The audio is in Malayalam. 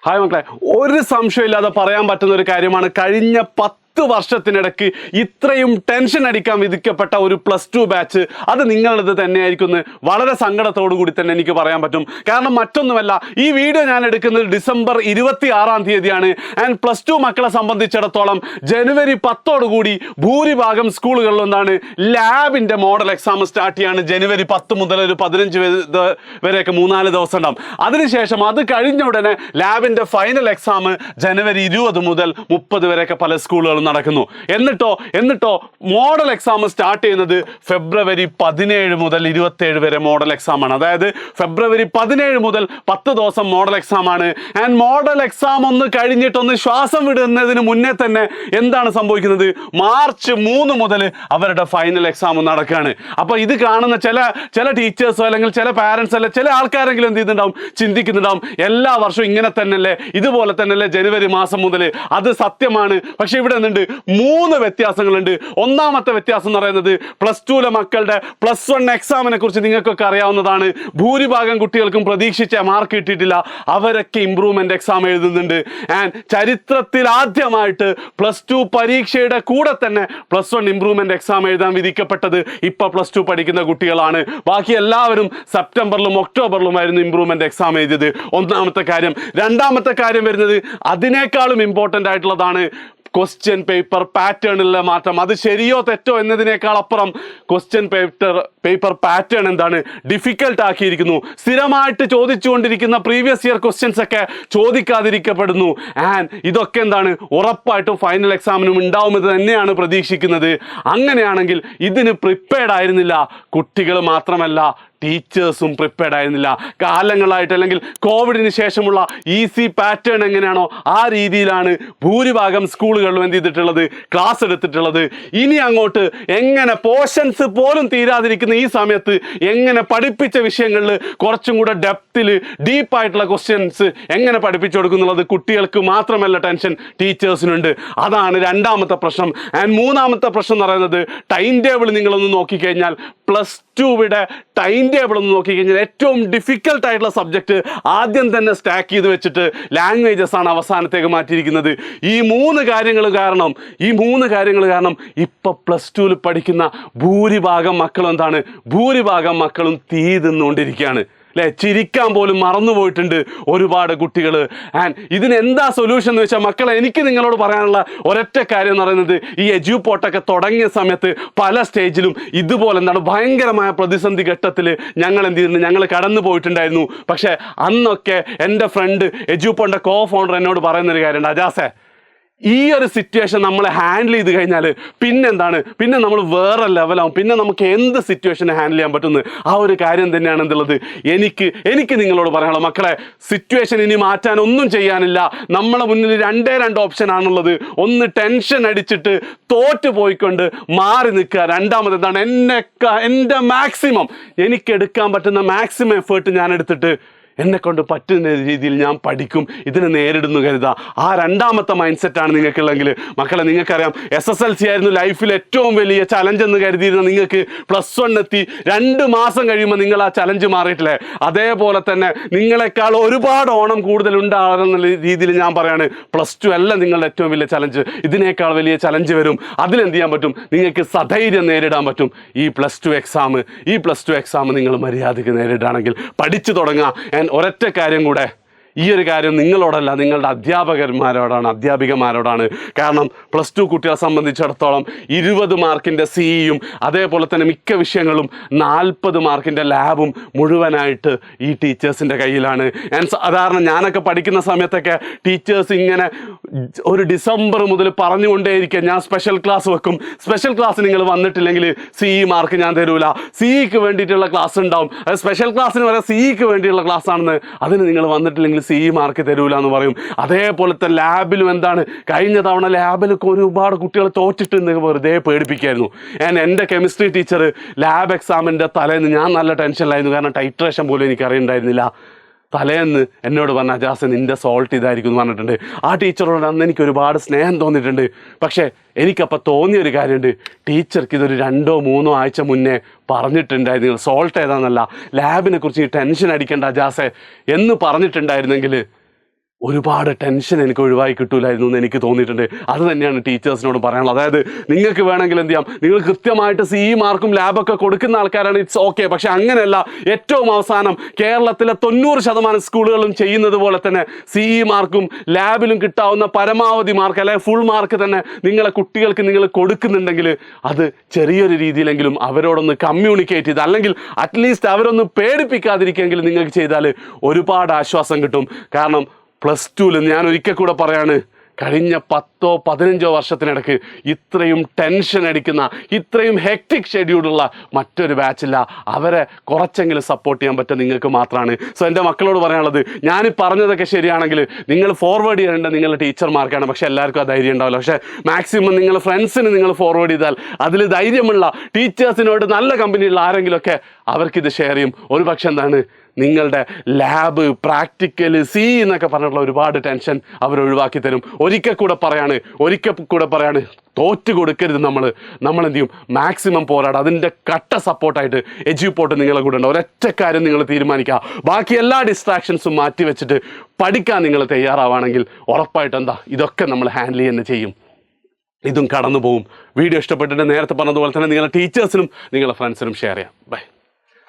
ഹായ് മക്കളെ, ഒരു സംശയമില്ലാതെ പറയാൻ പറ്റുന്ന ഒരു കാര്യമാണ്, കഴിഞ്ഞ 10 വർഷത്തിനിടയ്ക്ക് ഇത്രയും ടെൻഷൻ അടിക്കാൻ വിധിക്കപ്പെട്ട ഒരു +2 ബാച്ച് അത് നിങ്ങളത് തന്നെയായിരിക്കും എന്ന് വളരെ സങ്കടത്തോടു കൂടി തന്നെ എനിക്ക് പറയാൻ പറ്റും. കാരണം മറ്റൊന്നുമല്ല, ഈ വീഡിയോ ഞാൻ എടുക്കുന്നത് ഡിസംബർ 26-ാം തീയതിയാണ്. ആൻഡ് +2 മക്കളെ സംബന്ധിച്ചിടത്തോളം ജനുവരി 10 കൂടി ഭൂരിഭാഗം സ്കൂളുകളിൽ ഒന്നാണ് ലാബിൻ്റെ മോഡൽ എക്സാം സ്റ്റാർട്ട് ചെയ്യാണ്. ജനുവരി 10 മുതൽ ഒരു 15 വരെയൊക്കെ 3-4 ദിവസം ഉണ്ടാവും. അതിനുശേഷം അത് കഴിഞ്ഞ ഉടനെ ലാബിൻ്റെ ഫൈനൽ എക്സാം ജനുവരി 20 മുതൽ 30 വരെയൊക്കെ പല സ്കൂളുകളും നടക്കുന്നു. എന്നിട്ടോ മോഡൽ എക്സാം സ്റ്റാർട്ട് ചെയ്യുന്നത് ഫെബ്രുവരി 17 മുതൽ 27 വരെ മോഡൽ എക്സാം ആണ്. അതായത് ഫെബ്രുവരി 17 മുതൽ 10 ദിവസം മോഡൽ എക്സാം ആണ്. ആൻഡ് മോഡൽ എക്സാം ഒന്ന് കഴിഞ്ഞിട്ടൊന്ന് ശ്വാസം വിടുന്നതിന് മുന്നേ തന്നെ എന്താണ് സംഭവിക്കുന്നത്? മാർച്ച് 3 മുതൽ അവരുടെ ഫൈനൽ എക്സാം നടക്കുകയാണ്. അപ്പോൾ ഇത് കാണുന്ന ചില ടീച്ചേഴ്സോ അല്ലെങ്കിൽ ചില പാരൻസ് അല്ലെ ചില ആൾക്കാരെങ്കിലും എന്ത് ചെയ്യുന്നുണ്ടാവും, ചിന്തിക്കുന്നുണ്ടാവും, എല്ലാ വർഷവും ഇങ്ങനെ തന്നെയല്ലേ, ഇതുപോലെ തന്നെയല്ലേ ജനുവരി മാസം മുതൽ. അത് സത്യമാണ്. പക്ഷെ ഇവിടെ 3 വ്യത്യാസങ്ങളുണ്ട്. ഒന്നാമത്തെ വ്യത്യാസം എന്ന് പറയുന്നത് +2 മക്കളുടെ +1 എക്സാമിനെ കുറിച്ച് നിങ്ങൾക്കൊക്കെ അറിയാവുന്നതാണ്. ഭൂരിഭാഗം കുട്ടികൾക്കും പ്രതീക്ഷിച്ച മാർക്ക് കിട്ടിയിട്ടില്ല. അവരൊക്കെ ഇംപ്രൂവ്മെന്റ് എക്സാം എഴുതുന്നുണ്ട്. ആൻഡ് ചരിത്രത്തിൽ ആദ്യമായിട്ട് +2 പരീക്ഷയുടെ കൂടെ തന്നെ +1 ഇംപ്രൂവ്മെന്റ് എക്സാം എഴുതാൻ വിധിക്കപ്പെട്ടത് ഇപ്പൊ +2 പഠിക്കുന്ന കുട്ടികളാണ്. ബാക്കി എല്ലാവരും സെപ്റ്റംബറിലും ഒക്ടോബറിലുമായിരുന്നു ഇംപ്രൂവ്മെന്റ് എക്സാം എഴുതിയത്. ഒന്നാമത്തെ കാര്യം. രണ്ടാമത്തെ കാര്യം വരുന്നത് അതിനേക്കാളും ഇമ്പോർട്ടൻ്റ് ആയിട്ടുള്ളതാണ് ക്വസ്റ്റ്യൻ പേപ്പർ പാറ്റേണിലെ മാറ്റം. അത് ശരിയോ തെറ്റോ എന്നതിനേക്കാൾ അപ്പുറം ക്വസ്റ്റ്യൻ പേപ്പർ പാറ്റേൺ എന്താണ്, ഡിഫിക്കൽട്ട് ആക്കിയിരിക്കുന്നു. സ്ഥിരമായിട്ട് ചോദിച്ചുകൊണ്ടിരിക്കുന്ന പ്രീവിയസ് ഇയർ ക്വസ്റ്റ്യൻസ് ഒക്കെ ചോദിക്കാതിരിക്കപ്പെടുന്നു. ആൻഡ് ഇതൊക്കെ എന്താണ്, ഉറപ്പായിട്ടും ഫൈനൽ എക്സാമിനും ഉണ്ടാവുമെന്ന് തന്നെയാണ് പ്രതീക്ഷിക്കുന്നത്. അങ്ങനെയാണെങ്കിൽ ഇതിന് പ്രിപ്പയർഡ് ആയിരുന്നില്ല കുട്ടികൾ മാത്രമല്ല, ടീച്ചേഴ്സും പ്രിപ്പയർഡ് ആയിരുന്നില്ല. കാലങ്ങളായിട്ട് അല്ലെങ്കിൽ കോവിഡിന് ശേഷമുള്ള ഈസി പാറ്റേൺ എങ്ങനെയാണോ ആ രീതിയിലാണ് ഭൂരിഭാഗം സ്കൂളുകളിലും എന്ത് ചെയ്തിട്ടുള്ളത്, ക്ലാസ് എടുത്തിട്ടുള്ളത്. ഇനി അങ്ങോട്ട് എങ്ങനെ പോർഷൻസ് പോലും തീരാതിരിക്കുന്ന ഈ സമയത്ത് എങ്ങനെ പഠിപ്പിച്ച വിഷയങ്ങളിൽ കുറച്ചും കൂടെ ഡെപ്തിൽ ഡീപ്പായിട്ടുള്ള ക്വസ്റ്റ്യൻസ് എങ്ങനെ പഠിപ്പിച്ചു കൊടുക്കുന്നുള്ളത് കുട്ടികൾക്ക് മാത്രമല്ല ടെൻഷൻ, ടീച്ചേഴ്സിനുണ്ട്. അതാണ് രണ്ടാമത്തെ പ്രശ്നം. ആൻഡ് മൂന്നാമത്തെ പ്രശ്നം എന്ന് പറയുന്നത് ടൈം ടേബിൾ നിങ്ങളൊന്ന് നോക്കിക്കഴിഞ്ഞാൽ +2യുടെ ടൈം ടേബിൾ ഒന്ന് നോക്കിക്കഴിഞ്ഞാൽ ഏറ്റവും ഡിഫിക്കൽട്ട് ആയിട്ടുള്ള സബ്ജക്റ്റ് ആദ്യം തന്നെ സ്റ്റാക്ക് ചെയ്ത് വെച്ചിട്ട് ലാംഗ്വേജസ് ആണ് അവസാനത്തേക്ക് മാറ്റിയിരിക്കുന്നത്. ഈ മൂന്ന് കാര്യങ്ങൾ കാരണം ഇപ്പൊ +2ൽ പഠിക്കുന്ന ഭൂരിഭാഗം മക്കളും തീ തിന്നുകൊണ്ടിരിക്കുകയാണ്. അല്ലേ, ചിരിക്കാൻ പോലും മറന്നുപോയിട്ടുണ്ട് ഒരുപാട് കുട്ടികൾ. ആൻഡ് ഇതിന് എന്താ സൊല്യൂഷൻ എന്ന് വെച്ചാൽ മക്കളെ, എനിക്ക് നിങ്ങളോട് പറയാനുള്ള ഒരൊറ്റ കാര്യം എന്ന് പറയുന്നത്, ഈ എഡ്യൂപോർട്ടൊക്കെ തുടങ്ങിയ സമയത്ത് പല സ്റ്റേജിലും ഇതുപോലെ ഭയങ്കരമായ പ്രതിസന്ധി ഘട്ടത്തിൽ ഞങ്ങൾ കടന്നു പോയിട്ടുണ്ടായിരുന്നു. പക്ഷേ അന്നൊക്കെ എൻ്റെ ഫ്രണ്ട് എഡ്യൂപോർട്ടിൻ്റെ ഫൗണ്ടർ എന്നോട് പറയുന്നൊരു കാര്യമുണ്ട്, അജാസേ, ഈ ഒരു സിറ്റുവേഷൻ നമ്മൾ ഹാൻഡിൽ ചെയ്ത് കഴിഞ്ഞാൽ പിന്നെ നമ്മൾ വേറെ ലെവലാവും. പിന്നെ നമുക്ക് എന്ത് സിറ്റുവേഷനെ ഹാൻഡിൽ ചെയ്യാൻ പറ്റുന്നു ആ ഒരു കാര്യം തന്നെയാണ് എന്തുള്ളത് എനിക്ക് നിങ്ങളോട് പറയാനുള്ള മക്കളെ, സിറ്റുവേഷൻ ഇനി മാറ്റാൻ ഒന്നും ചെയ്യാനില്ല. നമ്മളെ മുന്നിൽ രണ്ട് ഓപ്ഷൻ ആണുള്ളത്. ഒന്ന് ടെൻഷൻ അടിച്ചിട്ട് തോറ്റു പോയിക്കൊണ്ട് മാറി നിൽക്കുക. രണ്ടാമത് എൻ്റെ മാക്സിമം, എനിക്ക് എടുക്കാൻ പറ്റുന്ന മാക്സിമം എഫേർട്ട് ഞാൻ എടുത്തിട്ട് എന്നെക്കൊണ്ട് പറ്റുന്ന രീതിയിൽ ഞാൻ പഠിക്കും, ഇതിനെ നേരിടുന്നു കരുതുക. ആ രണ്ടാമത്തെ മൈൻഡ് സെറ്റാണ് നിങ്ങൾക്കുള്ളെങ്കിൽ മക്കളെ, നിങ്ങൾക്കറിയാം SSLC ആയിരുന്നു ലൈഫിൽ ഏറ്റവും വലിയ ചലഞ്ച് എന്ന് കരുതിയിരുന്ന നിങ്ങൾക്ക് +1 എത്തി 2 മാസം കഴിയുമ്പോൾ നിങ്ങൾ ആ ചലഞ്ച് മാറിയിട്ടില്ലേ? അതേപോലെ തന്നെ നിങ്ങളെക്കാൾ ഒരുപാട് ഓണം കൂടുതൽ ഉണ്ടാകുന്ന രീതിയിൽ ഞാൻ പറയാണ്, +2 അല്ല നിങ്ങളുടെ ഏറ്റവും വലിയ ചലഞ്ച്. ഇതിനേക്കാൾ വലിയ ചലഞ്ച് വരും. അതിലെന്ത് ചെയ്യാൻ പറ്റും? നിങ്ങൾക്ക് സധൈര്യം നേരിടാൻ പറ്റും. ഈ +2 എക്സാം നിങ്ങൾ മര്യാദയ്ക്ക് നേരിടുകയാണെങ്കിൽ പഠിച്ചു തുടങ്ങുക. ഒരൊറ്റ കാര്യം കൂടെ, ഈ ഒരു കാര്യം നിങ്ങളോടല്ല, നിങ്ങളുടെ അധ്യാപികമാരോടാണ്. കാരണം +2 കുട്ടികളെ സംബന്ധിച്ചിടത്തോളം 20 മാർക്കിൻ്റെ CEയും അതേപോലെ തന്നെ മിക്ക വിഷയങ്ങളും 40 മാർക്കിൻ്റെ ലാബും മുഴുവനായിട്ട് ഈ ടീച്ചേഴ്സിൻ്റെ കയ്യിലാണ്. സാധാരണ ഞാനൊക്കെ പഠിക്കുന്ന സമയത്തൊക്കെ ടീച്ചേഴ്സ് ഇങ്ങനെ ഒരു ഡിസംബർ മുതൽ പറഞ്ഞുകൊണ്ടേയിരിക്കുക, ഞാൻ സ്പെഷ്യൽ ക്ലാസ് വെക്കും, സ്പെഷ്യൽ ക്ലാസ് നിങ്ങൾ വന്നിട്ടില്ലെങ്കിൽ CE മാർക്ക് ഞാൻ തരൂല, CEക്ക് വേണ്ടിയിട്ടുള്ള ക്ലാസ് ഉണ്ടാവും, അത് സ്പെഷ്യൽ ക്ലാസ്സിന് വരെ CEക്ക് വേണ്ടിയുള്ള ക്ലാസ് ആണെന്ന്, അതിന് നിങ്ങൾ വന്നിട്ടില്ലെങ്കിൽ CE മാർക്ക് തരൂല എന്ന് പറയും. അതേപോലത്തെ ലാബിലും കഴിഞ്ഞ തവണ ലാബിലൊക്കെ ഒരുപാട് കുട്ടികൾ തോറ്റിട്ട് വെറുതെ പേടിപ്പിക്കായിരുന്നു. എൻ്റെ കെമിസ്ട്രി ടീച്ചർ ലാബ് എക്സാമിൻ്റെ തലേന്ന് ഞാൻ നല്ല ടെൻഷനിലായിരുന്നു. കാരണം ടൈട്രേഷൻ പോലും എനിക്ക് അറിയണ്ടായിരുന്നില്ല. തലേന്ന് എന്നോട് പറഞ്ഞ, അജാസ് നിൻ്റെ സോൾട്ട് ഇതായിരിക്കും എന്ന് പറഞ്ഞിട്ടുണ്ട്. ആ ടീച്ചറോട് അന്ന് എനിക്ക് ഒരുപാട് സ്നേഹം തോന്നിയിട്ടുണ്ട്. പക്ഷേ എനിക്കപ്പോൾ തോന്നിയൊരു കാര്യമുണ്ട്, ടീച്ചർക്ക് ഇതൊരു 2-3 ആഴ്ച മുന്നേ പറഞ്ഞിട്ടുണ്ടായിരുന്നു, സോൾട്ട് ഏതാണെന്നല്ല, ലാബിനെ കുറിച്ച് ടെൻഷൻ അടിക്കേണ്ട അജാസെ എന്ന് പറഞ്ഞിട്ടുണ്ടായിരുന്നെങ്കിൽ ഒരുപാട് ടെൻഷൻ എനിക്ക് ഒഴിവായി കിട്ടൂലായിരുന്നു എന്ന് എനിക്ക് തോന്നിയിട്ടുണ്ട്. അത് തന്നെയാണ് ടീച്ചേഴ്സിനോട് പറയാനുള്ളത്. അതായത് നിങ്ങൾക്ക് വേണമെങ്കിൽ എന്ത് ചെയ്യാം, നിങ്ങൾ കൃത്യമായിട്ട് CE മാർക്കും ലാബൊക്കെ കൊടുക്കുന്ന ആൾക്കാരാണ്, ഇറ്റ്സ് ഓക്കെ. പക്ഷെ അങ്ങനെയല്ല, ഏറ്റവും അവസാനം കേരളത്തിലെ 90% സ്കൂളുകളും ചെയ്യുന്നത് പോലെ തന്നെ CE മാർക്കും ലാബിലും കിട്ടാവുന്ന പരമാവധി മാർക്ക് അല്ലെങ്കിൽ ഫുൾ മാർക്ക് തന്നെ നിങ്ങളെ കുട്ടികൾക്ക് നിങ്ങൾ കൊടുക്കുന്നുണ്ടെങ്കിൽ അത് ചെറിയൊരു രീതിയിലെങ്കിലും അവരോടൊന്ന് കമ്മ്യൂണിക്കേറ്റ് ചെയ്ത്, അല്ലെങ്കിൽ അറ്റ്ലീസ്റ്റ് അവരൊന്ന് പേടിപ്പിക്കാതിരിക്കുമെങ്കിലും നിങ്ങൾക്ക് ചെയ്താൽ ഒരുപാട് ആശ്വാസം കിട്ടും. കാരണം +2 ഞാൻ ഒരിക്കൽ കൂടെ പറയാണ്, കഴിഞ്ഞ 10-15 വർഷത്തിനിടയ്ക്ക് ഇത്രയും ടെൻഷൻ അടിക്കുന്ന, ഇത്രയും ഹെക്ടിക് ഷെഡ്യൂളുള്ള മറ്റൊരു ബാച്ചില്ല. അവരെ കുറച്ചെങ്കിലും സപ്പോർട്ട് ചെയ്യാൻ പറ്റുക നിങ്ങൾക്ക് മാത്രമാണ്. സോ എൻ്റെ മക്കളോട് പറയാനുള്ളത്, ഞാൻ പറഞ്ഞതൊക്കെ ശരിയാണെങ്കിൽ നിങ്ങൾ ഫോർവേഡ് ചെയ്യേണ്ട നിങ്ങളുടെ ടീച്ചർമാർക്കാണ്. പക്ഷേ എല്ലാവർക്കും ആ ധൈര്യം ഉണ്ടാവില്ല. പക്ഷേ മാക്സിമം നിങ്ങൾ ഫ്രണ്ട്സിന് നിങ്ങൾ ഫോർവേഡ് ചെയ്താൽ അതിൽ ധൈര്യമുള്ള ടീച്ചേഴ്സിനോട് നല്ല കമ്പനിയുള്ള ആരെങ്കിലുമൊക്കെ അവർക്കിത് ഷെയർ ചെയ്യും. ഒരു പക്ഷെ എന്താണ്, നിങ്ങളുടെ ലാബ്, പ്രാക്ടിക്കൽ, എന്നൊക്കെ പറഞ്ഞിട്ടുള്ള ഒരുപാട് ടെൻഷൻ അവർ ഒഴിവാക്കി തരും. ഒരിക്കൽ കൂടെ പറയാണ്, തോറ്റ് കൊടുക്കരുത്. നമ്മൾ എന്ത് ചെയ്യും, മാക്സിമം പോരാടും. അതിൻ്റെ കട്ട സപ്പോർട്ടായിട്ട് എജ്യൂപോർട്ട് നിങ്ങളെ കൂടെ ഉണ്ട്. ഒരൊറ്റ കാര്യം നിങ്ങൾ തീരുമാനിക്കുക, ബാക്കി എല്ലാ ഡിസ്ട്രാക്ഷൻസും മാറ്റി വെച്ചിട്ട് പഠിക്കാൻ നിങ്ങൾ തയ്യാറാവുകയാണെങ്കിൽ ഉറപ്പായിട്ട് ഇതൊക്കെ നമ്മൾ ഹാൻഡിൽ തന്നെ ചെയ്യും. ഇതും കടന്നു പോകും. വീഡിയോ ഇഷ്ടപ്പെട്ടിട്ട് നേരത്തെ പറഞ്ഞതുപോലെ തന്നെ നിങ്ങളുടെ ടീച്ചേഴ്സിനും നിങ്ങളുടെ ഫ്രണ്ട്സിനും ഷെയർ ചെയ്യാം. ബൈ.